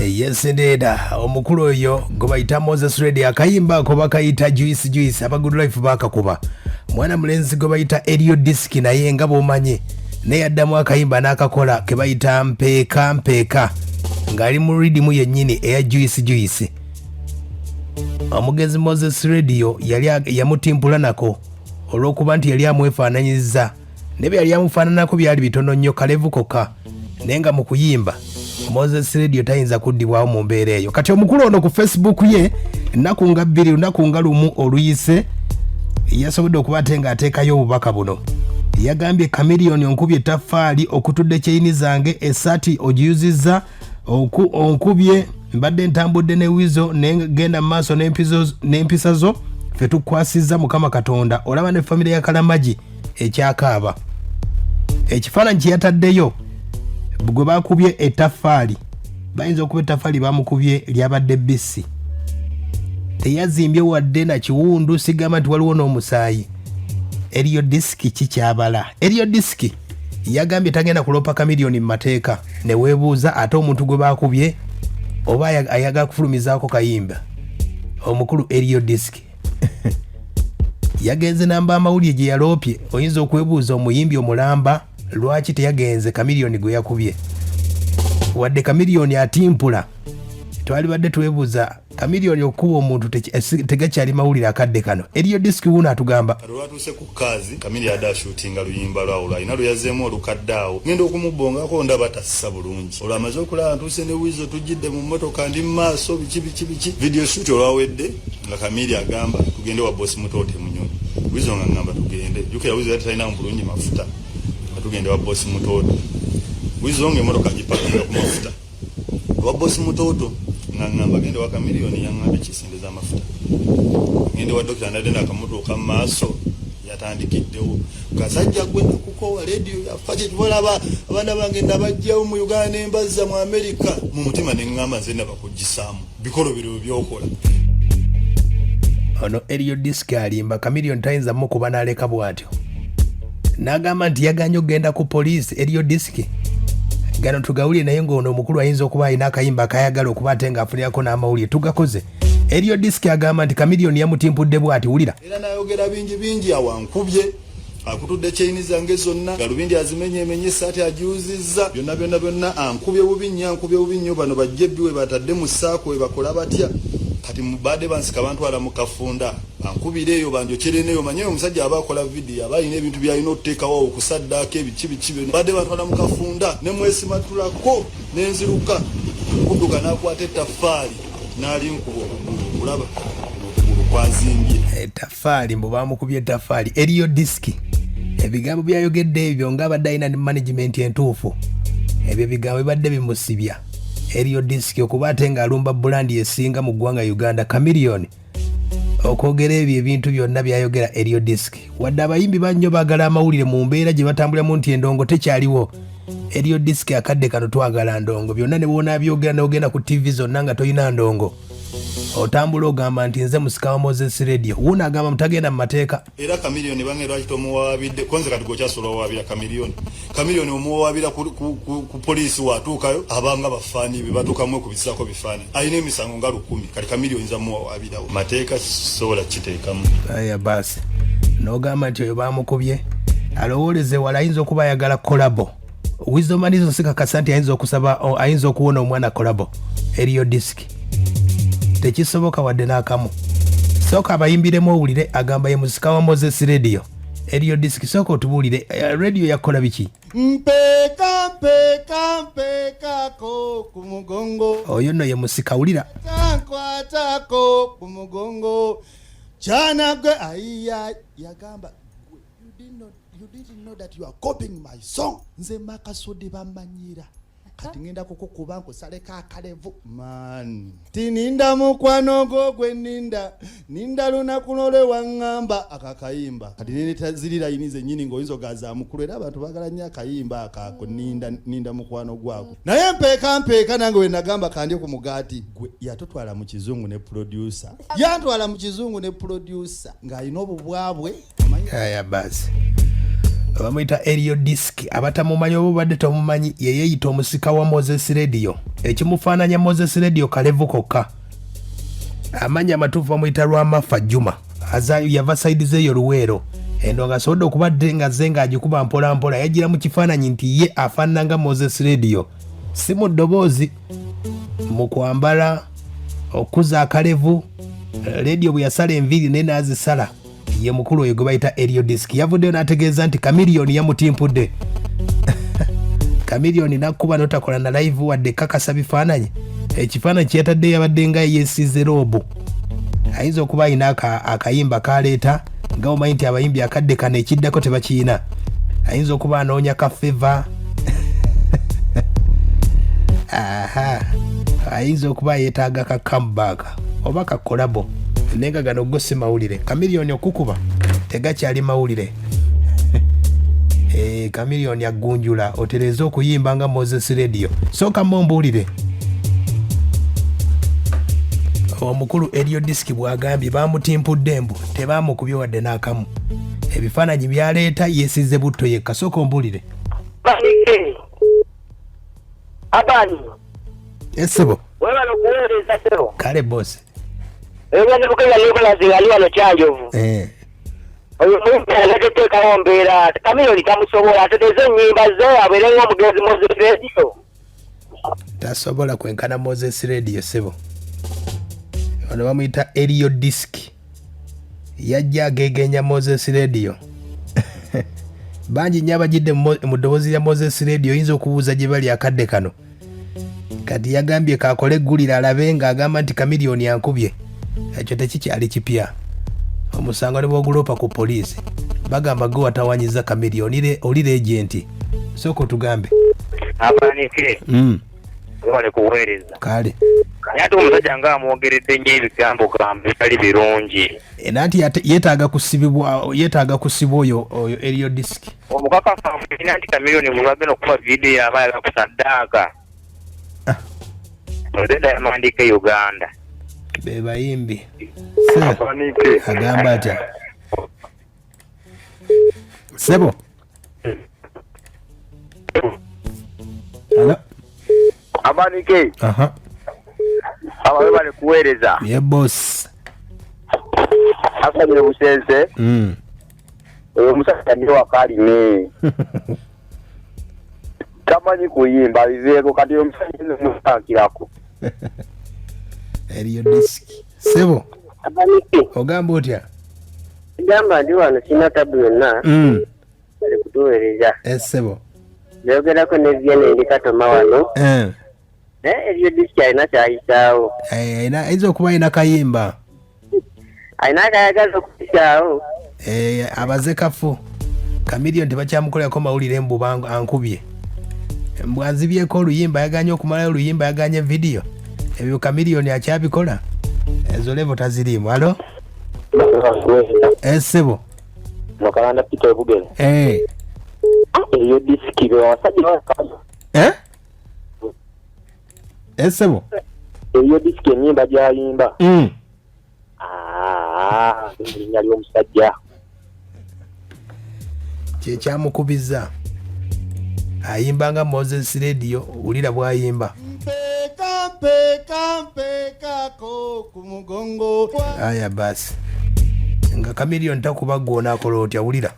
Yes indeed. Omukulu oyo gobayita Moses Ready akayimba ko bakayita Juice aba Good Life bakakuba. Mwana mulenzi gobayita Erio Disk naye nga bomanye. Ne yaddamu akayimba n'akakola ke bayita mpeka ngali mu rhythm yennyini eya Juice. Omugezi Moses Radio yali yamutimpula nako olw'okuba nti yali amwefaananyiza ne bye yali amufaananako byali bitono nnyo kalevu kokka nenga mu kuyimba Moses Radio tayinza kuddibwawo mu mbeera eyo. Kati omukulu ono ku Facebook ye ennaku nga 2 lunaku nga lumu oluyise yasobodde okuba ate nga ateekayo obubaka buno. Yagambye Chameleon onkubye etafaali okutudde kyeyini zange esaati ogiyuzizza onkubye mbadde ntambudde ne wizo negenda mu maaso n'empisa zo ffe tukwasizza Mukama Katonda olaba ne famire ya Kalamaji ekyakaaba. Ekifaananyi kye yataddeyo gwe bakubye etafaali bayinza okuba etafaali bamukubye lyabadde bbisi teyazimbye wadde na kiwundu sigamba nti waliwo n'omusaayi. Erio Disk kikyabala. Erio Disk yagambye tagenda kulopa Chameleon mu mateeka ne weebuuza ate omuntu gwe bakubye oba ayagala kufulumizaako kayimba. Omukulu Erio Disk yagenze namba amawulire gye yaloopye. Oyinza okwebuuza omuyimbi omulamba lwaki teyagenze Chameleon gwe yakubye wadde Chameleon atimpula. Twali badde twebuuza Chameleon okuba omuntu tegakyali mawulire akadde kano. Erio Disk wuno atugamba lwatuse ku kazi Chameleon yadda shootinga luyimba lwawula ina luyazemu olukaddeawo ngenda okumubbongako ndaba tassa bulungi olwo amaze okulaba ntuse ne wizo tujjidde mu mmotoka ndi mu maaso biki video shoot olwawedde nga Chameleon agamba tugende wa boss Mutote Munyonyi wizo nga ngamba tugende jukira wizo yali talina bulungi mafuta tugende wa boss Mutoto wizo nge mmotoka gipakira ku mafuta wa boss Mutoto ngamba gende wa Chameleon yangamba kisindeza mafuta ngende wa Dr. Ndadenda akamotoka maaso yatandikiddewo kasajja gwenda kukowa radio yafaje tubolaba abana bange ndabajjawo mu Uganda n'embazza mu America mu mutima n'engamba nze nabakugisamu bikolo biro byokola. Ono Erio Disk alimba Chameleon tayinza mu kuba n'aleka bw'atyo n'agamba nti yaganya okugenda ku poliisi. Erio Disk gano tugawulire naye ng'ono omukulu ayinza okuba alina akayimba akayagala okuba ate ng'afunirako n'amawulire tugakoze. Erio Disk agamba nti Chameleon yamutimpudde bw'ati wulira era n'ayogera bingi awankubye akutudde kyeyini zange zonna galubindi azimenye esaati agiwuzizza byonna ankubye bubi nnyo bano bajje bbiwe batadde mu ssaako we bakola batya kati mubadde bansika abantu ala mu kafunda ankubire eyo banjokereneyo manye omusajja aba akola video aba alina ebintu byalina okuteekawo okusaddaako ebiki badde bantu ala mu kafunda ne mwesimatulako n'enziruka kudduka n'akwata etafaali n'ali nkubo kulaba kwanzimbye etafaali mbu bamukubye etafaali. Erio Disk ebigambo byayogedde ebyo ng'abadde alina ne management entuufu ebyo bigambo bibadde bimusibya Erio Disk okuba ate ng'alumba bulandi esinga mu ggwanga Uganda Chameleon okwogera ebyo ebintu byonna byayogera Erio Disk wadde abayimbi bannyo baagala amawulire mu mbeera gye batambulamu nti endongo tekyaliwo. Erio Disk akadde kano twagala ndongo byonna ne wona byogera n'ogenda ku TV zonna nga toyina ndongo otambula ogamba nti nze musika wa Moses Radio wuno agamba mutagenda mu mateeka. Era Chameleon bange lwaki tomuwaabidde konze kati gokyasobola owaabira Chameleon omuwaabira ku poliisi watuukayo abanga bafaani be batuukamu okubisaako bifaani alina emisango nga 10 kati Chameleon nza muwaabirawo mateeka sobola kiteekamu. Aya basi n'ogamba nti oyo bamukubye alowooleze wala ayinza okuba ayagala kolabo Wisdom manizo sikakasa nti ayinza okuwona omwana kolabo. Erio Disk tekisoboka wadde n'akamu. Sooka abayimbiremu owulire agamba ye muzika wa Moses Radio. Erio Disk sooka otubuulire radio yakola biki? Mpeka ko ku mugongo oyo nno ye musika wulira nkwatako ku mugongo kyana gwe aiya yagamba you didn't know that you are copying my song nze makasudi bamanyira kati ngenda kukukuba nkusaleka akalevu man tininda mukwano gwo gwe ninda lunaku lole wangamba akakayimba kati nene tazirira yinize nyini ngoyinzo gaza mukulu era abantu bagala nnyo akayimba akako ninda mukwano gwako naye mpeka nange we nagamba kandi ku mugati gwe yatutwala mu kizungu ne producer yantwala mu kizungu ne producer ng'alina obubwabwe aya basi bamuyita Erio Disk. Abatamumanyi oba badde tomumanyi, ye yeeyita omusika wa Moses Radio. Ekimufaananya Moses Radio kalevu kokka. Amanya amatuufu bamuyita Lwamafa Juma. Yava saidi zeeyo Luweero. Endo nga sobodde okubadde nga ze ng'agikuba mpola mpola, yagira mu kifaananyi nti ye afaanana nga Moses Radio. Si mu ddoboozi, mu kwambala, okuza akalevu. Radio bwe yasala enviiri naye n'azisala. Ye mukulu oyo gwe bayita Erio Disk. Yavuddeyo n'ategeeza nti Chameleon yamutimpudde. Chameleon n'akkuba n'otakola na live wadde kakasa bifaananyi. Ekifaananyi kye yatadde yabadde nga yeesize roobu. Ayinza okuba ayina akayimba kaleeta nga omanyi nti abayimbi akadde kano ekiddako tebakiyina. Ayinza okuba anoonya ka favor. Ayinza okuba yeetaaga ka comeback oba ka kolabo. Nenga gano go si mawulire. Chameleon okukuba tegakyali mawulire. Chameleon yagunjula otereza okuyimba nga Moses Radio. Soka mumbuulire. Omukulu Erio Disk bw'agambye bamutimpudde mbu tebamukubye wadde n'akamu. Ebifaananyi byaleeta yeesize butto yekka. Soka ombulire. Abani. Esebo. Wewe alokueleza sebo. Kale boss. Ewe ne bukenya likola zingali wano kyanjovu. Oyo mumpe anateteeka ombeera. Chameleon tamusobola ateteze nnyimba ze abeere ng'omugezi Moses Radio. Tasobola kwenkana Moses Radio sebo. Ono bamuyita Erio Disk. Yajja agegenya Moses Radio. Bangi nnyo abagidde mu ddoboozi lya Moses Radio oyinza okubuuza gye bali akadde kano. Kati yagambye kaakole eggulira alabe ng'agamba nti Chameleon yankubye. Ekyo tekikyali kipya. Omusango ne bw'ogulopa ku poliisi. Bagamba gwe watawanyiza Chameleon oli legenti. Sooka otugambe. Apanike. Wale kuweereza. Kale. Ate omusajja ng'amwogeredde nnyo ebigambo gambe bitali birungi. Nanti yeetaaga kusibwa oyo Erio Disk. Omukakafu afulina nti Chameleon bulwagenda okuba vidiyo yabaala ku saddaaka. Nzedda yamandika e Uganda. Be bayimbi. Apanike. Agamba atya. Sebo. Hello. Apanike. Abawe bali kuweereza. Ye boss. Akamire busense. Oyo musajja ndi wakalime. Tamanyi kuyimba biveeko kati omusajja musakirako. Erio Disk. Sebo. Apanike. Ogamba otya? Gamba ndi wano sina tabu yonna. Bali kutuweereza. Sebo. Byogerako ne Vienne ndikatoma wano. Erio Disk alina kyayisaawo. Ayinza okuba alina kayimba. Alina akayagaza okuyisaawo. Abaze kafu. Chameleon tebakyamukolako mawulire mbu ankubye. Mbwanzibyeko oluyimba yaganye okumalayo oluyimba yaganye vidiyo. Ebyo Chameleon akyabikola. Ezo levo tazirimu. Alo? Sebo. Mukalanda Peter Bugere. Erio Disk be wasajja wakaza. Sebo. Erio Disk ennyimba gy'ayimba. Linnya ly'omusajja. Kyekyamukubiza. Ayimba nga Moses Radio, wulira bw'ayimba. Mpekako ku mugongo. Aya basi. Nga Chameleon takuba gw'onaakola otya wulira.